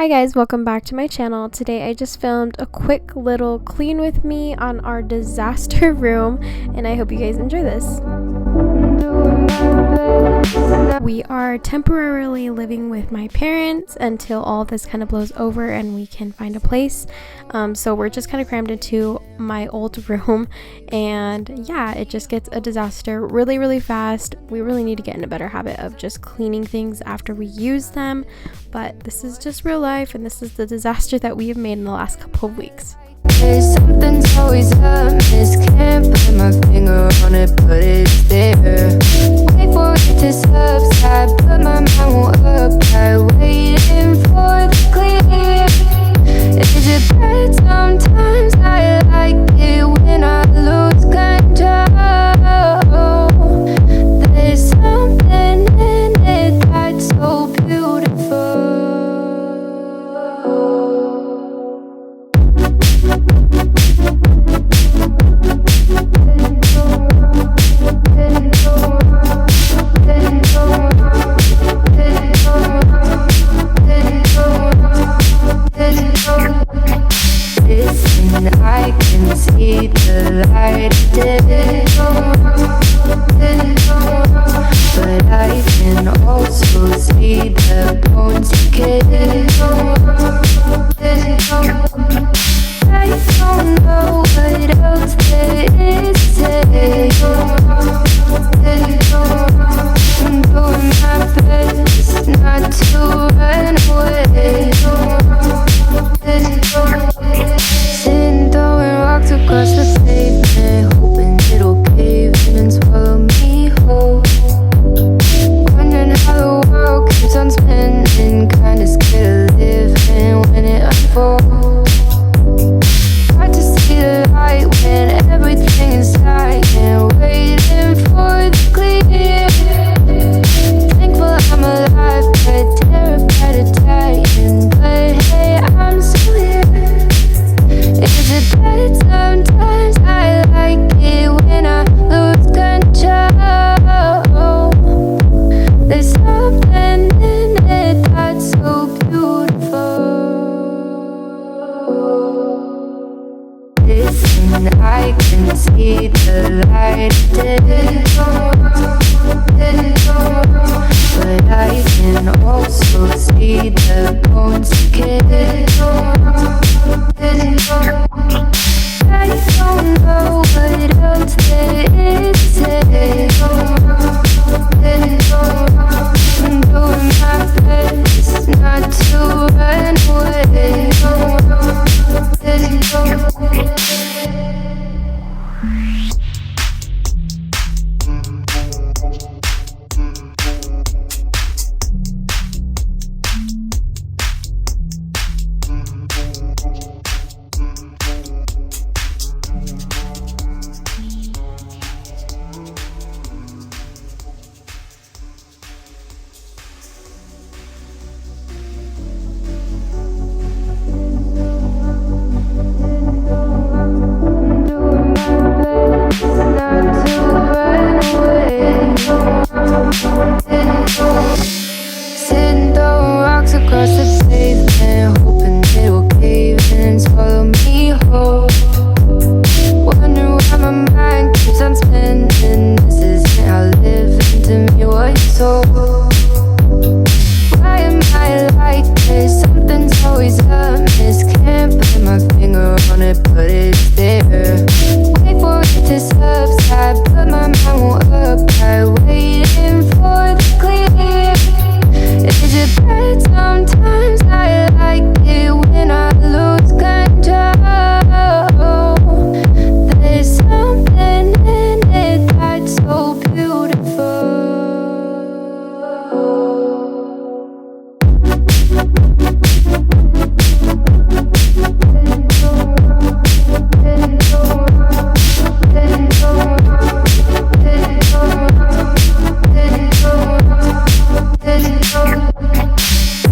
Hi guys, welcome back to my channel. Today I just filmed a quick little clean with me on our disaster room, and I hope you guys enjoy this. We are temporarily living with my parents until all of this kind of blows over and we can find a place. So we're just kind of crammed into my old room, and yeah, it just gets a disaster really fast. We really need to get in a better habit of just cleaning things after we use them, but this is just real life, and this is the disaster that we have made in the last couple of weeks. Something's always amiss, can't put my finger on it, but it's there. Wait for it to subside, but my mind won't apply, waiting for the clear. Is it bad? Sometimes I like it when I lose control. There's something in it that's so beautiful. I can see the light but I can also see the bones decay. I don't know what else there is to say. I'm doing my best not to run away. Sittin, throwing rocks across the pavement, hoping it'll cave in and swallow me whole. Wondering how the world keeps on spinning, kinda scared of living when it unfolds. Hard to see the light when everything is dying, waiting for the clear. Thankful I'm alive, but terrified of dying. But hey, I'm still here. Is it bad? Sometimes I like it when I lose control. There's something in it that's so beautiful. Listen, I can see the light, but I can also see the bones decay. I don't know what else there is to say. I'm doing my best not to run away. Sittin, throwing rocks across the pavement, hoping it will cave in and swallow me whole. Wondering why my mind keeps on spinning. This isn't how living to me was told. Why am I like this? Something's always amiss, can't put my finger on it, but it's there. Wait for it to subside, but my mind won't apply, waiting for the clear. Is it bad? Sometimes I like it when I lose control. There's something in it that's so beautiful.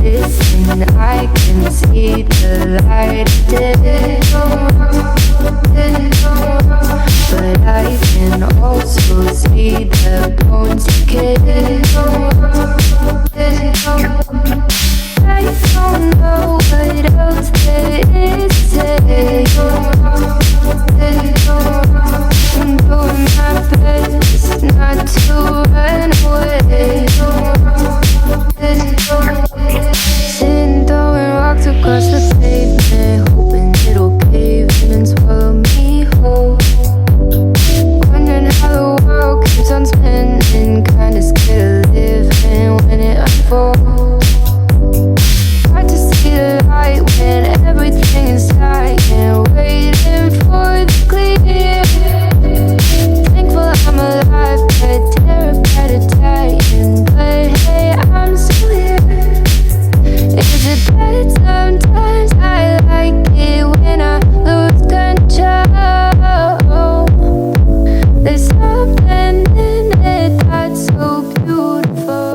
Listen, I can see the light, but I can also see the bones decay. I don't know across the pavement, hoping it'll cave in and swallow me whole. Wondering how the world keeps on spinning, kinda scared of living when it unfolds. Hard to see the light when everything is dying, waiting for the clear. Thankful I'm alive, but terrified of dying. But hey, I'm still here. Is it bad sometimes? I like it when I lose control. There's something in it that's so beautiful.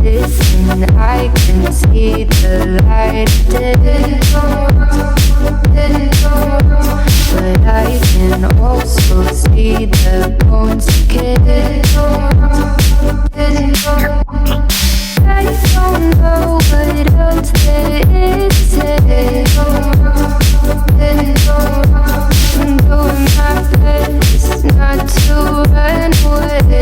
Listen, I can see the light but I can also see the bones again. I don't know what else there is to say. I'm doing my best not to run away.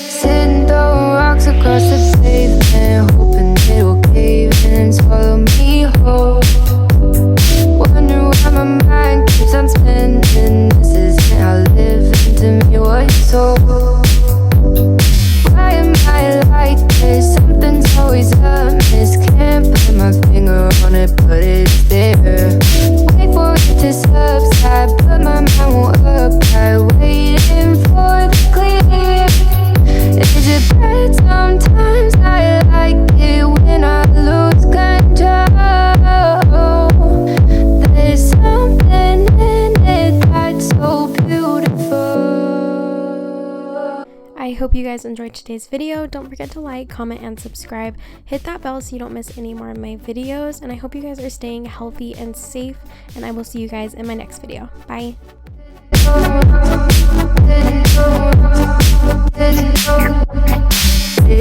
Sitting, throwing rocks across the pavement, hoping it'll cave in and swallow me whole. Wonder why my mind keeps on spinning. This isn't how living to me was told. Why am I like this? Something's always amiss. Can't put my finger on it, but it's there. Wait for it to subside, but my mind won't apply. Waiting for the clear. Is it bad sometimes? I like it when I lose control. There's something in it that's so beautiful. I hope you guys enjoyed today's video. Don't forget to like, comment, and subscribe. Hit that bell so you don't miss any more of my videos. And I hope you guys are staying healthy and safe. And I will see you guys in my next video. Bye. Let it go.